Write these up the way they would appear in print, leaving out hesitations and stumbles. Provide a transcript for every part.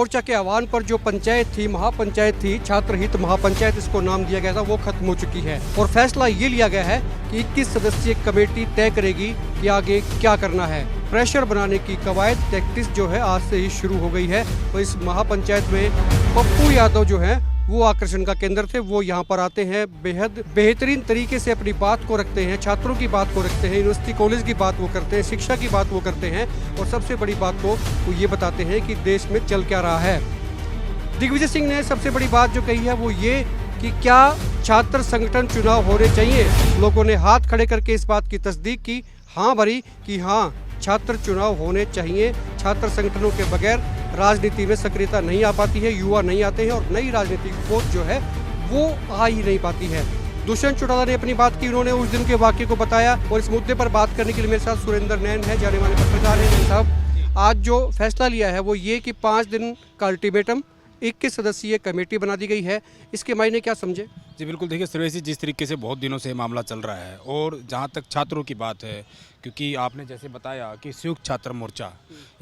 मोर्चा के आह्वान पर जो पंचायत थी, महापंचायत थी, छात्र हित महापंचायत इसको नाम दिया गया था, वो खत्म हो चुकी है और फैसला ये लिया गया है कि 21 सदस्यीय कमेटी तय करेगी कि आगे क्या करना है। प्रेशर बनाने की कवायद टैक्टिस जो है आज से ही शुरू हो गई है। तो इस महापंचायत में पप्पू यादव जो है वो आकर्षण का केंद्र थे। वो यहाँ पर आते हैं, बेहद बेहतरीन तरीके से अपनी बात को रखते हैं, छात्रों की बात को रखते हैं, यूनिवर्सिटी कॉलेज की बात वो करते हैं, शिक्षा की बात वो करते हैं और सबसे बड़ी बात को वो ये बताते हैं कि देश में चल क्या रहा है। दिग्विजय सिंह ने सबसे बड़ी बात जो कही है वो ये कि क्या छात्र संगठन चुनाव होने चाहिए। लोगों ने हाथ खड़े करके इस बात की तस्दीक की, हाँ भरी कि हाँ छात्र चुनाव होने चाहिए। छात्र संगठनों के बगैर राजनीति में सक्रियता नहीं आ पाती है, युवा नहीं आते हैं और नई राजनीतिक सोच जो है वो आ ही नहीं पाती है। दुष्यंत चौटाला ने अपनी बात की, उन्होंने उस दिन के वाक्य को बताया और इस मुद्दे पर बात करने के लिए मेरे साथ सुरेंद्र नैन है, जाने माने पत्रकार हैं। साहब, आज जो फैसला लिया है वो ये कि 5 दिन का अल्टीमेटम, 21 सदस्यीय कमेटी बना दी गई है, इसके मायने क्या समझे? जी बिल्कुल, देखिए सुरेश जी, जिस तरीके से बहुत दिनों से मामला चल रहा है और जहाँ तक छात्रों की बात है, क्योंकि आपने जैसे बताया कि संयुक्त छात्र मोर्चा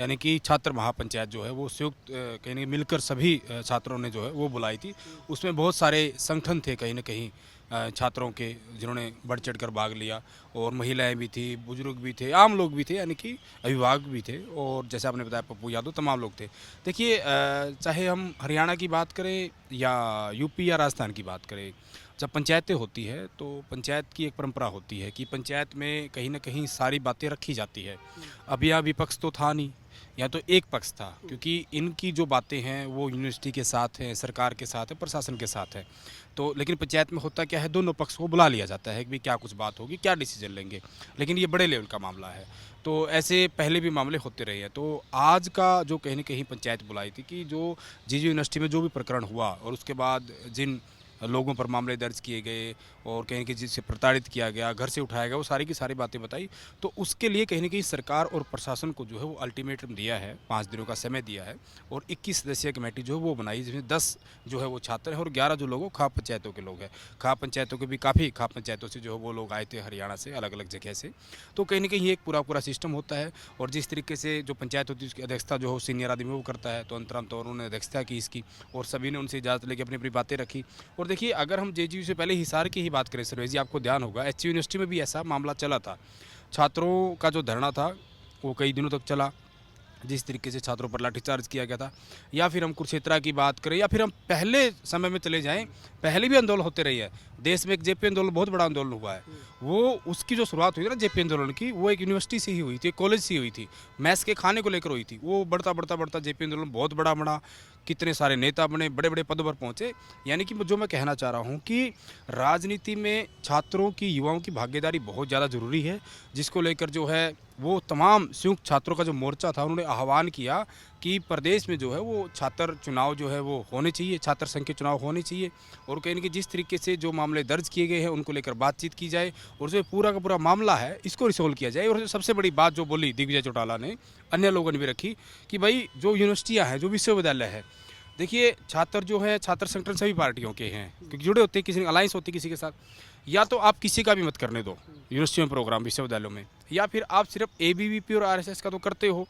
यानी कि छात्र महापंचायत जो है वो संयुक्त कहीं न कहीं मिलकर सभी छात्रों ने जो है वो बुलाई थी। उसमें बहुत सारे संगठन थे कहीं न कहीं छात्रों के, जिन्होंने बढ़ चढ़ कर भाग लिया और महिलाएं भी थी, बुजुर्ग भी थे, आम लोग भी थे, यानी कि अभिभावक भी थे और जैसे आपने बताया पप्पू यादव, तमाम लोग थे। देखिए चाहे हम हरियाणा की बात करें या यूपी या राजस्थान की बात करें, जब पंचायतें होती है तो पंचायत की एक परंपरा होती है कि पंचायत में कहीं ना कहीं सारी बातें रखी जाती है। अब यह विपक्ष तो था नहीं, या तो एक पक्ष था, क्योंकि इनकी जो बातें हैं वो यूनिवर्सिटी के साथ हैं, सरकार के साथ है, प्रशासन के साथ है। तो लेकिन पंचायत में होता क्या है, दोनों पक्ष को बुला लिया जाता है कि भाई क्या कुछ बात होगी, क्या डिसीजन लेंगे, लेकिन ये बड़े लेवल का मामला है। तो ऐसे पहले भी मामले होते रहे हैं। तो आज का जो कहीं न कहीं पंचायत बुलाई थी कि जो जीजी यूनिवर्सिटी में जो भी प्रकरण हुआ और उसके बाद जिन लोगों पर मामले दर्ज किए गए और कहीं कि जिससे प्रताड़ित किया गया, घर से उठाया गया, वो सारी की सारी बातें बताई। तो उसके लिए कहीं न कहीं सरकार और प्रशासन को जो है वो अल्टीमेटम दिया है, 5 दिनों का समय दिया है और 21 सदस्यीय कमेटी जो है वो बनाई, जिसमें 10 जो है वो छात्र हैं और 11 जो लोग खाप पंचायतों के लोग हैं। खाप पंचायतों के भी काफ़ी खाप पंचायतों से जो है वो लोग आए थे हरियाणा से, अलग अलग जगह से। तो कहीं न कहीं ये एक पूरा सिस्टम होता है और जिस तरीके से जो पंचायत होती है उसकी अध्यक्षता जो हो सीनियर आदमी वो करता है। तो अंतराम तो उन्होंने अध्यक्षता की इसकी और सभी ने उनसे इजाज़त लेकर अपनी अपनी बातें रखी। और देखिए, अगर हम जेजीयू से पहले हिसार की ही बात करें सुरेश जी, आपको ध्यान होगा एचयू यूनिवर्सिटी में भी ऐसा मामला चला था। छात्रों का जो धरना था वो कई दिनों तक चला, जिस तरीके से छात्रों पर लाठीचार्ज किया गया था। या फिर हम कुरुक्षेत्र की बात करें या फिर हम पहले समय में चले जाएं, पहले भी आंदोलन होते रहे हैं। देश में एक जेपी आंदोलन, बहुत बड़ा आंदोलन हुआ है। वो उसकी जो शुरुआत हुई थी ना जेपी आंदोलन की, वो एक यूनिवर्सिटी से ही हुई थी, कॉलेज से ही हुई थी, मैथ्स के खाने को लेकर हुई थी। वो बढ़ता जेपी आंदोलन बहुत बड़ा बना, कितने सारे नेता बने, बड़े बड़े पदों पर पहुँचे। यानी कि जो मैं कहना चाह रहा हूँ कि राजनीति में छात्रों की, युवाओं की भागीदारी बहुत ज़्यादा ज़रूरी है, जिसको लेकर जो है वो तमाम संयुक्त छात्रों का जो मोर्चा था उन्होंने आह्वान किया कि प्रदेश में जो है वो छात्र चुनाव जो है वो होने चाहिए, छात्र संघ के चुनाव होने चाहिए और कहीं न कहीं जिस तरीके से जो मामले दर्ज किए गए हैं उनको लेकर बातचीत की जाए और जो पूरा का पूरा मामला है इसको रिसोल्व किया जाए। और सबसे बड़ी बात जो बोली दिग्विजय चौटाला ने, अन्य लोगों ने भी रखी कि भाई जो यूनिवर्सिटियाँ हैं, जो विश्वविद्यालय है, देखिए छात्र जो है, छात्र संगठन सभी पार्टियों के हैं क्योंकि जुड़े होते हैं, किसी अलायंस होती है किसी के साथ। या तो आप किसी का भी मत करने दो यूनिवर्सिटी में प्रोग्राम, विश्वविद्यालयों में, या फिर आप सिर्फ एबीवीपी और आरएसएस का तो करते हो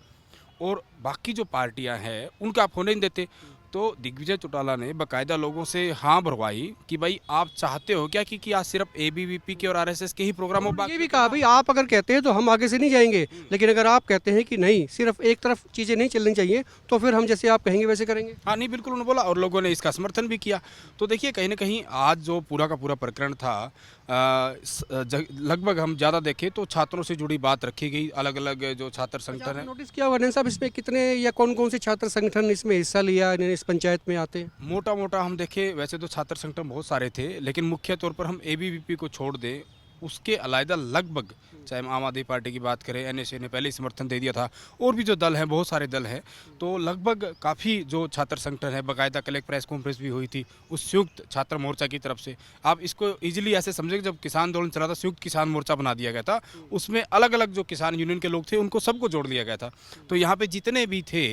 और बाकी जो पार्टियां हैं उनका आप होने नहीं देते। तो दिग्विजय चौटाला ने बाकायदा लोगों से हाँ भरवाई कि भाई आप चाहते हो क्या कि आज सिर्फ एबीवीपी के और आरएसएस के ही प्रोग्राम हो। ये भी कहा भाई आप अगर कहते हैं तो हम आगे से नहीं जाएंगे, लेकिन अगर आप कहते हैं कि नहीं, सिर्फ एक तरफ चीज़ें नहीं चलनी चाहिए, तो फिर हम जैसे आप कहेंगे वैसे करेंगे। हाँ नहीं, बिल्कुल उन्होंने बोला और लोगों ने इसका समर्थन भी किया। तो देखिए कहीं ना कहीं आज जो पूरा का पूरा प्रकरण था, लगभग हम ज़्यादा देखें तो छात्रों से जुड़ी बात रखी गई। अलग अलग जो छात्र संगठन है, नोटिस किया वर्णन साहब, इसमें कितने या कौन कौन से छात्र संगठन इसमें हिस्सा लिया, इस पंचायत में आते हैं? मोटा हम देखें वैसे तो छात्र संगठन बहुत सारे थे, लेकिन मुख्य तौर पर हम एबीवीपी को छोड़ दें, उसके अलायदा लगभग, चाहे हम आम आदमी पार्टी की बात करें, एनएसए ने पहले ही समर्थन दे दिया था, और भी जो दल हैं, बहुत सारे दल हैं, तो लगभग काफ़ी जो छात्र संगठन है, बाकायदा कल एक प्रेस कॉन्फ्रेंस भी हुई थी उस संयुक्त छात्र मोर्चा की तरफ से। आप इसको इजीली ऐसे समझे, जब किसान आंदोलन चला था, संयुक्त किसान मोर्चा बना दिया गया था, उसमें अलग अलग जो किसान यूनियन के लोग थे उनको सबको जोड़ लिया गया था। तो यहाँ पर जितने भी थे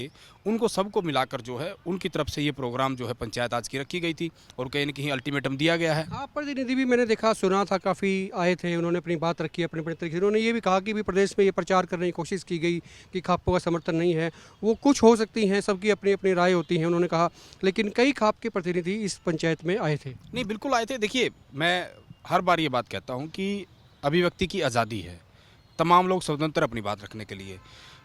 उनको सबको मिलाकर जो है उनकी तरफ से ये प्रोग्राम जो है पंचायत आज की रखी गई थी और कहीं न कहीं अल्टीमेटम दिया गया है। आप प्रतिनिधि भी मैंने देखा सुना था, काफ़ी आए थे, उन्होंने अपनी बात रखी अपने अपने तरीके से। उन्होंने ये भी कहा कि भी प्रदेश में ये प्रचार करने की कोशिश की गई कि खापों का समर्थन नहीं है, वो कुछ हो सकती हैं, सबकी अपनी अपनी राय होती है उन्होंने कहा, लेकिन कई खाप के प्रतिनिधि इस पंचायत में आए थे। नहीं, बिल्कुल आए थे। देखिए, मैं हर बार ये बात कहता हूँ कि अभिव्यक्ति की आज़ादी है, तमाम लोग स्वतंत्र अपनी बात रखने के लिए।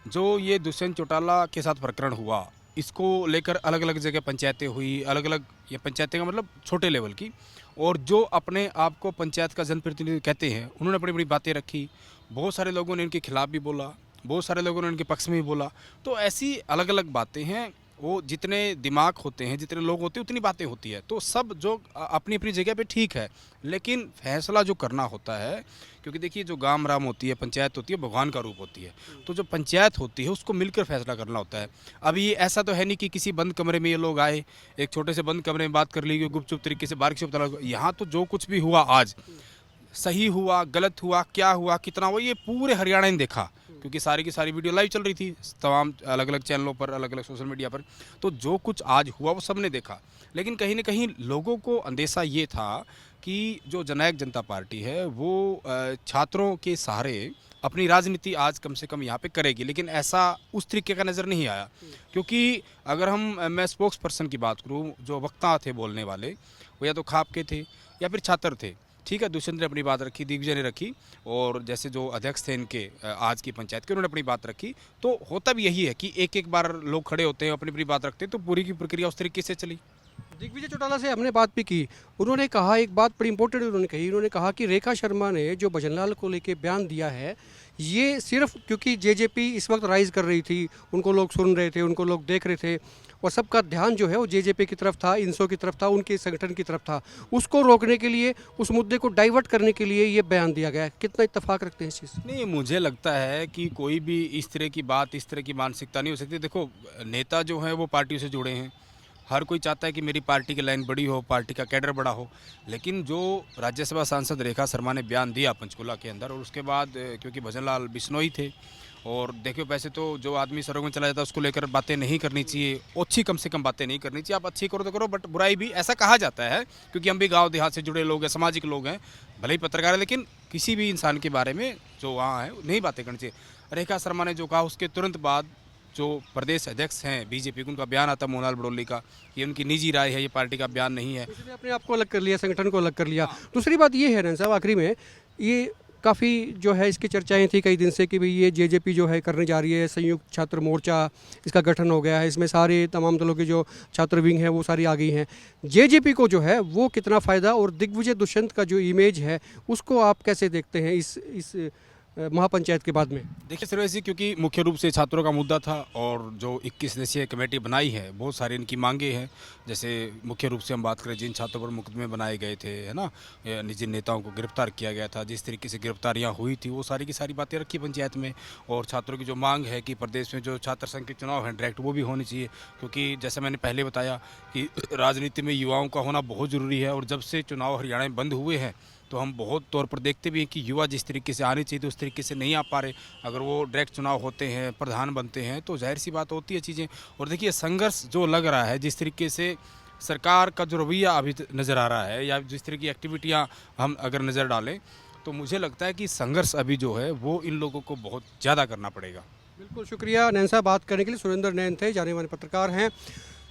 जो ये दुष्यंत चौटाला के साथ प्रकरण हुआ, इसको लेकर अलग अलग जगह पंचायतें हुई, अलग अलग, ये पंचायतें का मतलब छोटे लेवल की, और जो अपने आप को पंचायत का जनप्रतिनिधि कहते हैं उन्होंने अपनी अपनी बातें रखी। बहुत सारे लोगों ने इनके खिलाफ भी बोला, बहुत सारे लोगों ने इनके पक्ष में भी बोला। तो ऐसी अलग अलग बातें हैं, वो जितने दिमाग होते हैं, जितने लोग होते हैं, उतनी बातें होती है। तो सब जो अपनी अपनी जगह पे ठीक है, लेकिन फैसला जो करना होता है, क्योंकि देखिए जो गांव राम होती है, पंचायत होती है, भगवान का रूप होती है। तो जो पंचायत होती है उसको मिलकर फैसला करना होता है। अभी ये ऐसा तो है नहीं कि किसी बंद कमरे में ये लोग आए, एक छोटे से बंद कमरे में बात कर ली गई गुपचुप तरीके से, बारीक से पता लगा। यहाँ तो जो कुछ भी हुआ आज, सही हुआ, गलत हुआ, क्या हुआ, कितना हुआ, ये पूरे हरियाणा ने देखा, क्योंकि सारी की सारी वीडियो लाइव चल रही थी तमाम अलग अलग चैनलों पर, अलग अलग सोशल मीडिया पर। तो जो कुछ आज हुआ वो सबने देखा। लेकिन कहीं ना कहीं लोगों को अंदेशा ये था कि जो जननायक जनता पार्टी है वो छात्रों के सहारे अपनी राजनीति आज कम से कम यहाँ पे करेगी, लेकिन ऐसा उस तरीके का नज़र नहीं आया। क्योंकि अगर मैं स्पोक्स पर्सन की बात करूँ, जो वक्ता थे बोलने वाले, वो या तो खाप के थे या फिर छात्र थे। ठीक है, दुष्यंत ने अपनी बात रखी, दिग्विजय ने रखी, और जैसे जो अध्यक्ष थे इनके आज की पंचायत के, उन्होंने अपनी बात रखी। तो होता भी यही है कि एक एक बार लोग खड़े होते हैं, अपनी अपनी बात रखते हैं, तो पूरी की प्रक्रिया उस तरीके से चली। दिग्विजय चौटाला से हमने बात भी की, उन्होंने कहा एक बात बड़ी इंपॉर्टेंट उन्होंने कहा कि रेखा शर्मा ने जो भजनलाल को लेके बयान दिया है, ये सिर्फ क्योंकि जेजेपी इस वक्त राइज कर रही थी, उनको लोग सुन रहे थे, उनको लोग देख रहे थे, और सबका ध्यान जो है वो जेजेपी की तरफ था, इंसो की तरफ था, उनके संगठन की तरफ था। उसको रोकने के लिए, उस मुद्दे को डाइवर्ट करने के लिए ये बयान दिया गया है। कितना इत्तेफाक रखते हैं इस चीज़? नहीं, मुझे लगता है कि कोई भी इस तरह की बात, इस तरह की मानसिकता नहीं हो सकती। देखो, नेता जो है वो पार्टियों से जुड़े हैं, हर कोई चाहता है कि मेरी पार्टी की लाइन बड़ी हो, पार्टी का कैडर बड़ा हो। लेकिन जो राज्यसभा सांसद रेखा शर्मा ने बयान दिया पंचकुला के अंदर, और उसके बाद क्योंकि भजनलाल बिश्नोई थे, और देखियो वैसे तो जो आदमी सड़कों में चला जाता है उसको लेकर बातें नहीं करनी चाहिए, अच्छी कम से कम बातें नहीं करनी चाहिए। आप अच्छी करो तो करो, बट बुराई भी, ऐसा कहा जाता है, क्योंकि हम भी गांव देहात से जुड़े लोग हैं, सामाजिक लोग हैं, भले ही पत्रकार है, लेकिन किसी भी इंसान के बारे में जो वहाँ है नहीं बातें करनी चाहिए। रेखा शर्मा ने जो कहा, उसके तुरंत बाद जो प्रदेश अध्यक्ष हैं बीजेपी के, उनका बयान आता मोहनलाल बड़ौली का, ये उनकी निजी राय है, ये पार्टी का बयान नहीं है। उसने अपने आप को अलग कर लिया, संगठन को अलग कर लिया। दूसरी बात ये है नैन साहब, आखिरी में, ये काफ़ी जो है इसकी चर्चाएं थी कई दिन से कि भाई ये जेजेपी जो है करने जा रही है, संयुक्त छात्र मोर्चा, इसका गठन हो गया है, इसमें सारे तमाम दलों के जो छात्र विंग है वो सारी आ गई हैं। जेजेपी को जो है वो कितना फ़ायदा, और दिग्विजय दुष्यंत का जो इमेज है उसको आप कैसे देखते हैं इस महापंचायत के बाद में? देखिए सर्वेश, क्योंकि मुख्य रूप से छात्रों का मुद्दा था, और जो 21 सदस्यीय कमेटी बनाई है, बहुत सारी इनकी मांगे हैं। जैसे मुख्य रूप से हम बात करें, जिन छात्रों पर मुकदमे बनाए गए थे, है ना, जिन नेताओं को गिरफ्तार किया गया था, जिस तरीके से गिरफ्तारियां हुई थी, वो सारी की सारी बातें रखी पंचायत में। और छात्रों की जो मांग है कि प्रदेश में जो छात्र संघ के चुनाव हैं डायरेक्ट, वो भी होने चाहिए, क्योंकि जैसे मैंने पहले बताया कि राजनीति में युवाओं का होना बहुत ज़रूरी है। और जब से चुनाव हरियाणा में बंद हुए हैं, तो हम बहुत तौर पर देखते भी हैं कि युवा जिस तरीके से आने चाहिए तो उस तरीके से नहीं आ पा रहे। अगर वो डायरेक्ट चुनाव होते हैं, प्रधान बनते हैं, तो जाहिर सी बात होती है चीज़ें। और देखिए संघर्ष जो लग रहा है, जिस तरीके से सरकार का जो रवैया अभी नज़र आ रहा है, या जिस तरह की एक्टिविटियाँ हम अगर नज़र डालें, तो मुझे लगता है कि संघर्ष अभी जो है वो इन लोगों को बहुत ज़्यादा करना पड़ेगा। बिल्कुल, शुक्रिया नैन साहब बात करने के लिए। सुरेंद्र नैन थे, जाने माने पत्रकार हैं।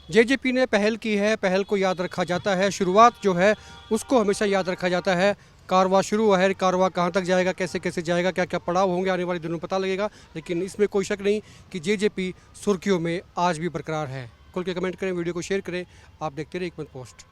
जेजेपी ने पहल की है, पहल को याद रखा जाता है, शुरुआत जो है उसको हमेशा याद रखा जाता है। कारवा शुरू हुआ है, कारवा कहाँ तक जाएगा, कैसे कैसे जाएगा, क्या क्या पड़ाव होंगे, आने वाले दिनों में पता लगेगा। लेकिन इसमें कोई शक नहीं कि जेजेपी सुर्खियों में आज भी बरकरार है। खुल के कमेंट करें, वीडियो को शेयर करें। आप देखते रहिए एक मिनट पोस्ट।